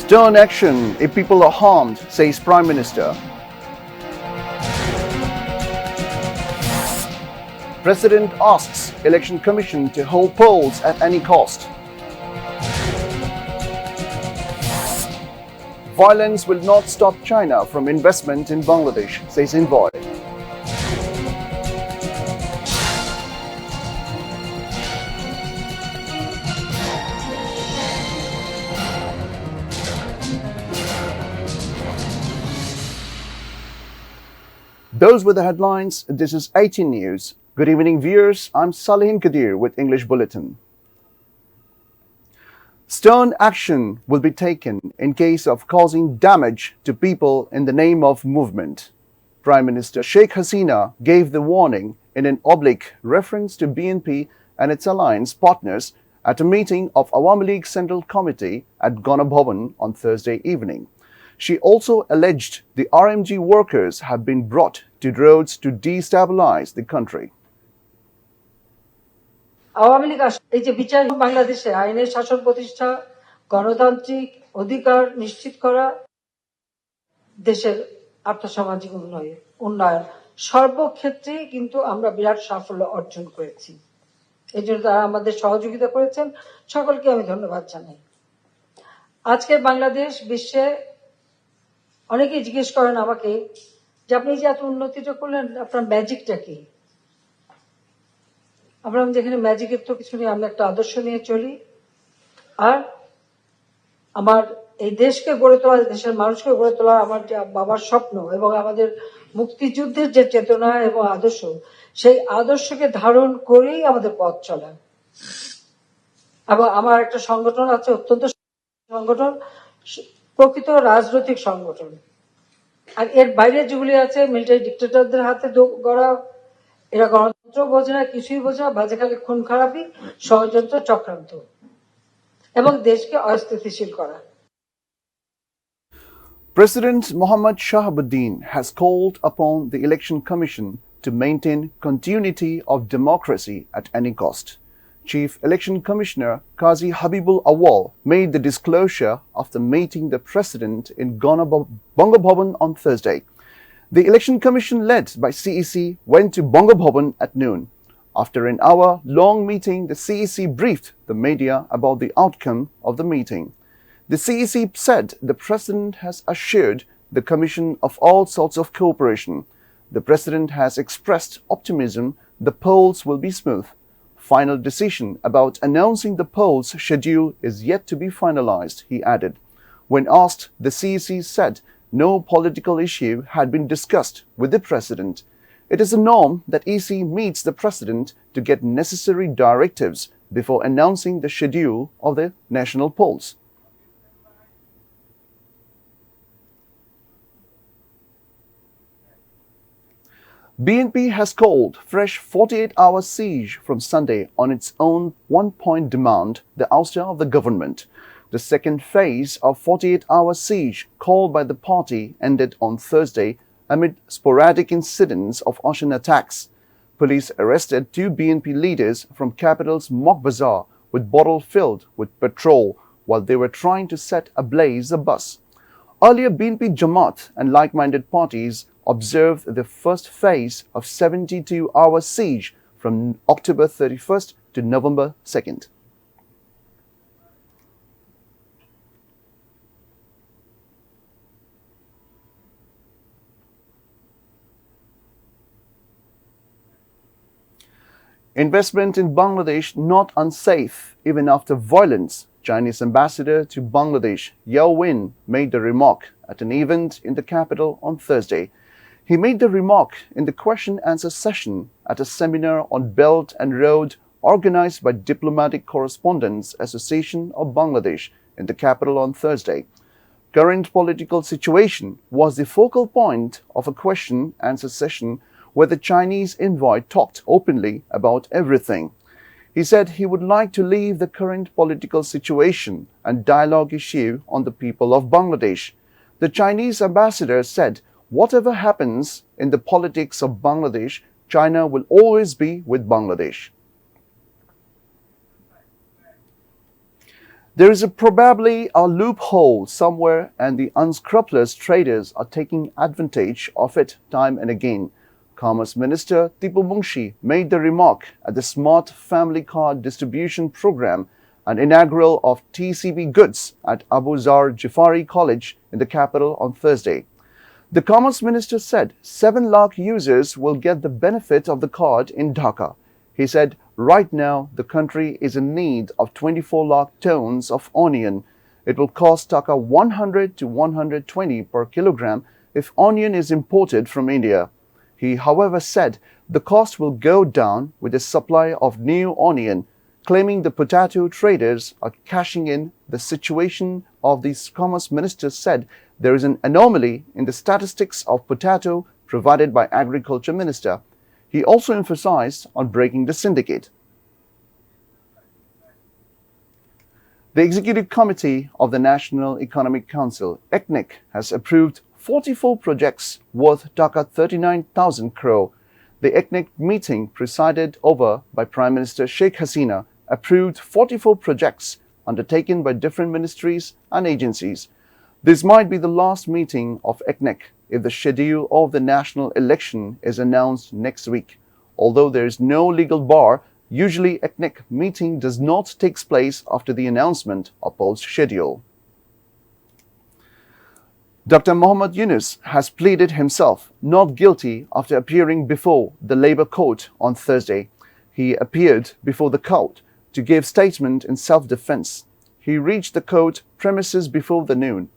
Stern action if people are harmed, says Prime Minister. President asks Election Commission to hold polls at any cost. Violence will not stop China from investment in Bangladesh, says envoy. Those were the headlines. This is ATN News. Good evening, viewers. I'm Salehin Kadir with English Bulletin. Stern action will be taken in case of causing damage to people in the name of movement. Prime Minister Sheikh Hasina gave the warning in an oblique reference to BNP and its alliance partners at a meeting of Awami League Central Committee at Gana Bhavan on Thursday evening. She also alleged the RMG workers have been brought to roads to destabilize the country. Awami League এই যে বিচার বাংলাদেশে আইনের শাসন প্রতিষ্ঠা, গণতান্ত্রিক অধিকার নিশ্চিত করা, দেশের আর্থসামাজিক উন্নয়ন সর্বক্ষেত্রে কিন্তু আমরা বিরাট সাফল্য অর্জন করেছি। এই জন্য তারা আমাদের সহযোগিতা করেছেন, সকলকে আমি ধন্যবাদ জানাই। আজকে বাংলাদেশ বিশ্বে অনেকেই জিজ্ঞেস করেন আমাকে যে আপনি যে এত উন্নতিটা করলেন, আপনার ম্যাজিকটা কি? আমরা যেখানে ম্যাজিকের তো কিছু নেই, আমি একটা আদর্শ নিয়ে চলি, আর আমার এই দেশকে গড়ে তোলা, দেশের মানুষকে গড়ে তোলা আমার যে বাবার স্বপ্ন এবং আমাদের মুক্তিযুদ্ধের যে চেতনা এবং আদর্শ, সেই আদর্শকে ধারণ করেই আমাদের পথ চলা। এবং আমার একটা সংগঠন আছে, অত্যন্ত সংগঠন, প্রকৃত রাজনৈতিক সংগঠন, আর এর বাইরে যেগুলি আছে মিলিটারি ডিক্টেটরদের হাতে গড়া, এরা গণতন্ত্র বোঝে না, কিছুই বোঝে না, বাজে খালি খুন খারাপি, ষড়যন্ত্র, চক্রান্ত এবং দেশকে অস্থিতিশীল করা। President Muhammad Shahabuddin has called upon the Election Commission to maintain continuity of democracy at any cost. Chief Election Commissioner Qazi Habibul Awal made the disclosure after meeting the President in Gana Bhavan on Thursday. The Election Commission, led by CEC, went to Banga Bhavan at noon. After an hour-long meeting, the CEC briefed the media about the outcome of the meeting. The CEC said the President has assured the Commission of all sorts of cooperation. The President has expressed optimism the polls will be smooth. Final decision about announcing the polls schedule is yet to be finalized, he added. When asked, the CEC said no political issue had been discussed with the President. It is a norm that EC meets the President to get necessary directives before announcing the schedule of the national polls. BNP has called fresh 48-hour siege from Sunday on its own one-point demand, the ouster of the government. The second phase of 48-hour siege called by the party ended on Thursday amid sporadic incidents of arson attacks. Police arrested two BNP leaders from capital's Coxs Bazar with bottle filled with petrol while they were trying to set ablaze a bus. Earlier, BNP Jamaat and like-minded parties observed the first phase of 72-hour siege from October 31st to November 2nd. Investment in Bangladesh not unsafe even after violence. Chinese ambassador to Bangladesh, Yao Win, made the remark at an event in the capital on Thursday. He made the remark in the question-answer session at a seminar on Belt and Road organized by Diplomatic Correspondents Association of Bangladesh in the capital on Thursday. Current political situation was the focal point of a question-answer session where the Chinese envoy talked openly about everything. He said he would like to leave the current political situation and dialogue issue on the people of Bangladesh. The Chinese ambassador said, whatever happens in the politics of Bangladesh, China will always be with Bangladesh. There is probably a loophole somewhere, and the unscrupulous traders are taking advantage of it time and again. Commerce Minister Tipu Mungshi made the remark at the Smart Family Card Distribution Program, an inaugural of TCB goods at Abu Zar Jafari College in the capital on Thursday. The Commerce Minister said 7 lakh users will get the benefit of the card in Dhaka. He said, right now the country is in need of 24 lakh tons of onion. It will cost Taka 100 to 120 per kilogram if onion is imported from India. He, however, said the cost will go down with the supply of new onion, claiming the potato traders are cashing in. The situation of the Commerce Minister said there is an anomaly in the statistics of potato provided by Agriculture Minister. He also emphasized on breaking the syndicate. The Executive Committee of the National Economic Council, ECNEC, has approved 44 projects worth Taka 39,000 crore. The ECNEC meeting, presided over by Prime Minister Sheikh Hasina, approved 44 projects undertaken by different ministries and agencies. This might be the last meeting of ECNEC if the schedule of the national election is announced next week. Although there is no legal bar, usually ECNEC meeting does not take place after the announcement of post schedule. Dr. Muhammad Yunus has pleaded himself not guilty after appearing before the Labour Court on Thursday. He appeared before the court to give statement in self-defense. He reached the court premises before the noon.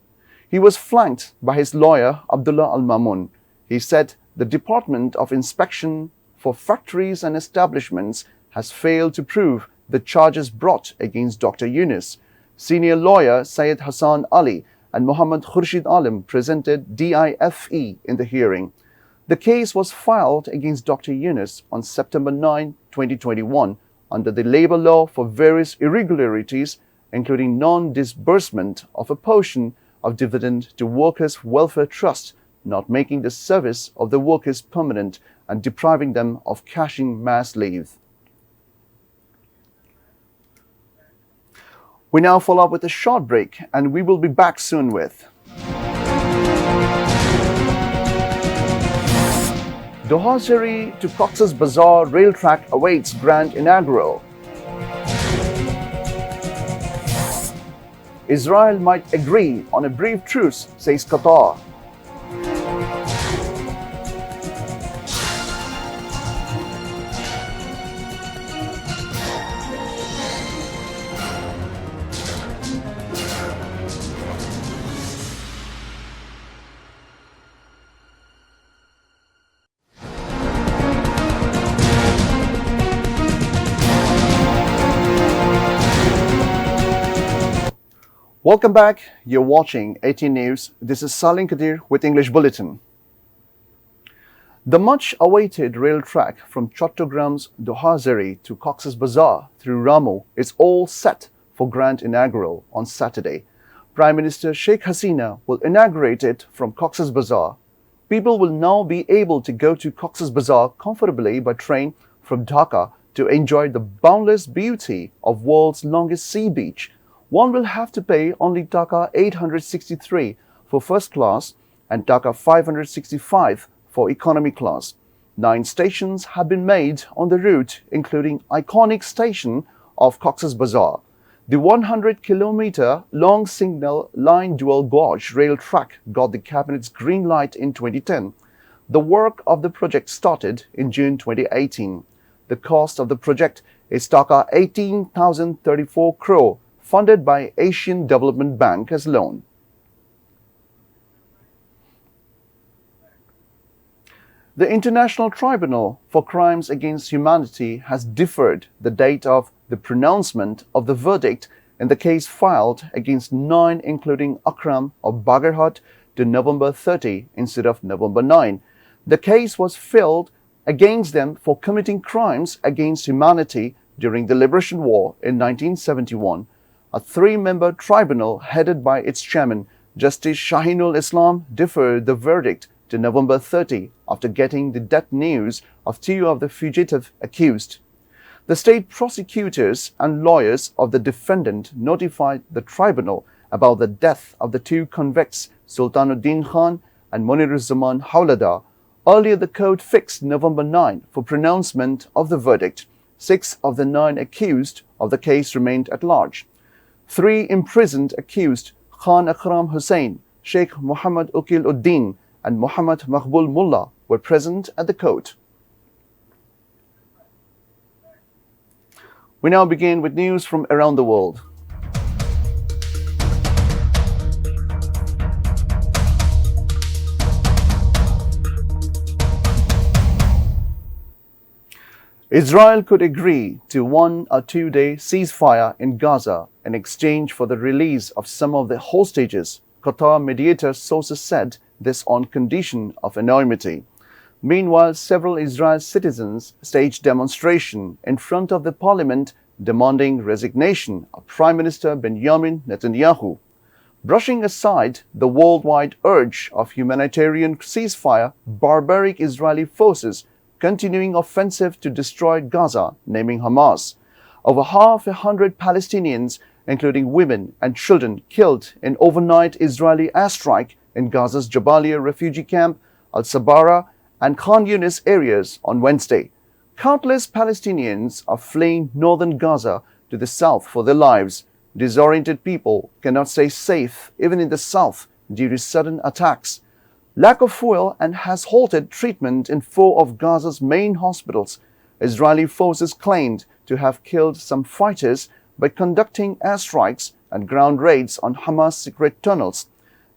He was flanked by his lawyer, Abdullah Al-Mamun. He said the Department of Inspection for Factories and Establishments has failed to prove the charges brought against Dr. Yunus. Senior lawyer Syed Hassan Ali and Muhammad Khurshid Alim presented DIFE in the hearing. The case was filed against Dr. Yunus on September 9, 2021 under the labor law for various irregularities, including non-disbursement of a portion of dividend to Workers' Welfare Trust, not making the service of the workers permanent, and depriving them of cashing mass leave. We now follow up with a short break, and we will be back soon with Dohazari to Coxs Bazar rail track awaits grand inaugural. Israel might agree on a brief truce, says Qatar. Welcome back. You're watching ATN News. This is Salim Kadir with English Bulletin. The much-awaited rail track from Chottogram's Dohazari to Coxs Bazar through Ramu is all set for grand inaugural on Saturday. Prime Minister Sheikh Hasina will inaugurate it from Coxs Bazar. People will now be able to go to Coxs Bazar comfortably by train from Dhaka to enjoy the boundless beauty of world's longest sea beach. One will have to pay only Taka 863 for first class and Taka 565 for economy class. 9 stations have been made on the route, including iconic station of Coxs Bazar. The 100-kilometer long signal line dual gauge rail track got the cabinet's green light in 2010. The work of the project started in June 2018. The cost of the project is Taka 18,034 crore, funded by Asian Development Bank as loan. The International Tribunal for Crimes Against Humanity has deferred the date of the pronouncement of the verdict in the case filed against 9, including Akram of Bagarhat, to November 30 instead of November 9. The case was filed against them for committing crimes against humanity during the Liberation War in 1971. A 3-member tribunal headed by its chairman, Justice Shahinul Islam, deferred the verdict to November 30 after getting the death news of 2 of the fugitive accused. The state prosecutors and lawyers of the defendant notified the tribunal about the death of the two convicts, Sultanuddin Khan and Moniruzzaman Hawladar. Earlier, the court fixed November 9 for pronouncement of the verdict. 6 of the 9 accused of the case remained at large. 3 imprisoned accused, Khan Akram Hussain, Sheikh Muhammad Ukil Uddin, and Muhammad Maqbul Mullah, were present at the court. We now begin with news from around the world. Israel could agree to 1 or 2 day ceasefire in Gaza in exchange for the release of some of the hostages. Qatar mediator sources said this on condition of anonymity. Meanwhile, several Israeli citizens staged demonstration in front of the parliament demanding resignation of Prime Minister Benjamin Netanyahu. Brushing aside the worldwide urge of humanitarian ceasefire, barbaric Israeli forces continuing offensive to destroy Gaza, naming Hamas. Over 100 Palestinians, including women and children, killed in overnight Israeli airstrike in Gaza's Jabalia refugee camp, Al-Sabara, and Khan Yunis areas on Wednesday. Countless Palestinians are fleeing northern Gaza to the south for their lives. Disoriented people cannot stay safe even in the south due to sudden attacks. Lack of fuel and has halted treatment in 4 of Gaza's main hospitals. Israeli forces claimed to have killed some fighters by conducting airstrikes and ground raids on Hamas secret tunnels.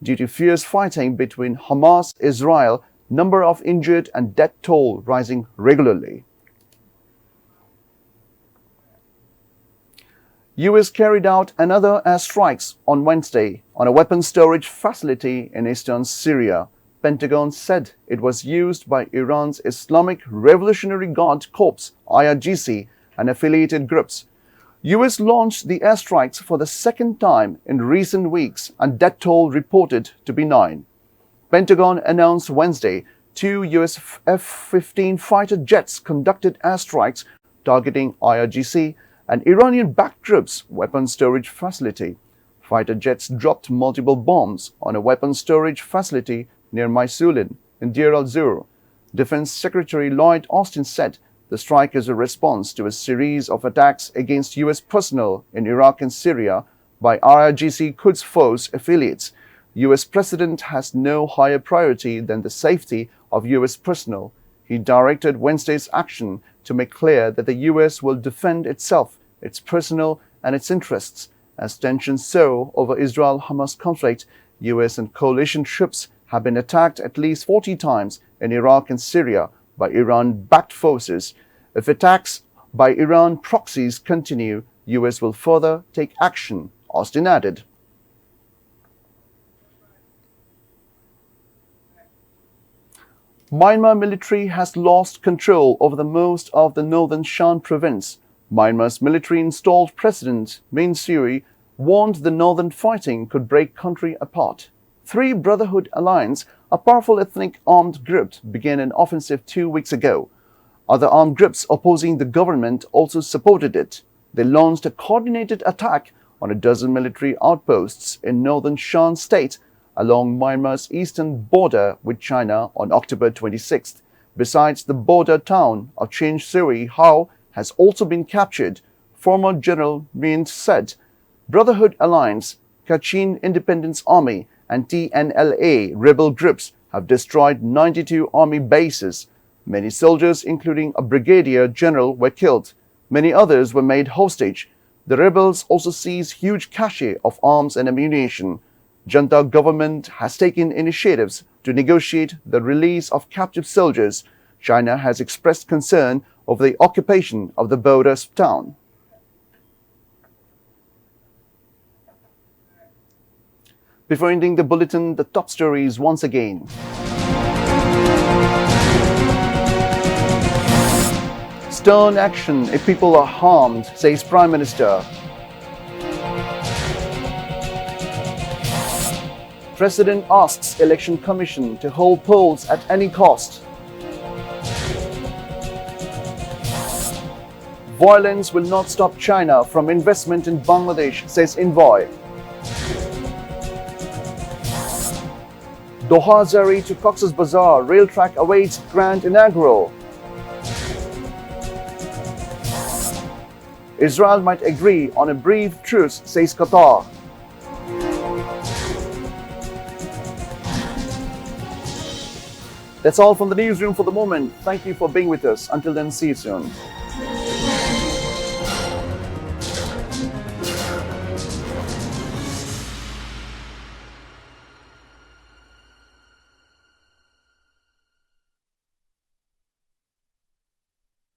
Due to fierce fighting between Hamas and Israel, number of injured and death toll rising regularly. US carried out another airstrikes on Wednesday on a weapons storage facility in eastern Syria. Pentagon said it was used by Iran's Islamic Revolutionary Guard Corps, IRGC, and affiliated groups. US launched the airstrikes for the second time in recent weeks, and death toll reported to be 9. Pentagon announced Wednesday 2 US F-15 fighter jets conducted airstrikes targeting IRGC and Iranian-backed groups' weapons storage facility. Fighter jets dropped multiple bombs on a weapons storage facility near Maisulin in Deir al-Zur. Defense Secretary Lloyd Austin said the strike is a response to a series of attacks against US personnel in Iraq and Syria by IRGC Quds Force affiliates. US President has no higher priority than the safety of US personnel. He directed Wednesday's action to make clear that the US will defend itself, its personnel, and its interests. As tensions soar over Israel-Hamas conflict, US and coalition troops have been attacked at least 40 times in Iraq and Syria by Iran-backed forces. If attacks by Iran proxies continue, US will further take action, Austin added. Myanmar military has lost control over the most of the northern Shan Province. Myanmar's military-installed President Min Aung warned the northern fighting could break country apart. Three Brotherhood Alliance, a powerful ethnic armed group, began an offensive 2 weeks ago. Other armed groups opposing the government also supported it. They launched a coordinated attack on a dozen military outposts in northern Shan state along Myanmar's eastern border with China on October 26th. Besides, the border town of Chin Sui Hao has also been captured, former General Min said. Brotherhood Alliance, Kachin Independence Army, and TNLA rebel groups have destroyed 92 army bases. Many soldiers, including a brigadier general, were killed. Many others were made hostage. The rebels also seized huge cache of arms and ammunition. Junta government has taken initiatives to negotiate the release of captive soldiers. China has expressed concern over the occupation of the border town. Before ending the bulletin, the top stories once again. Stern action if people are harmed, says Prime Minister. President asks Election Commission to hold polls at any cost. Violence will not stop China from investment in Bangladesh, says envoy. Doha Zari to Coxs Bazar rail track awaits grand inaugural. Israel might agree on a brief truce, says Qatar. That's all from the newsroom for the moment. Thank you for being with us. Until then, see you soon.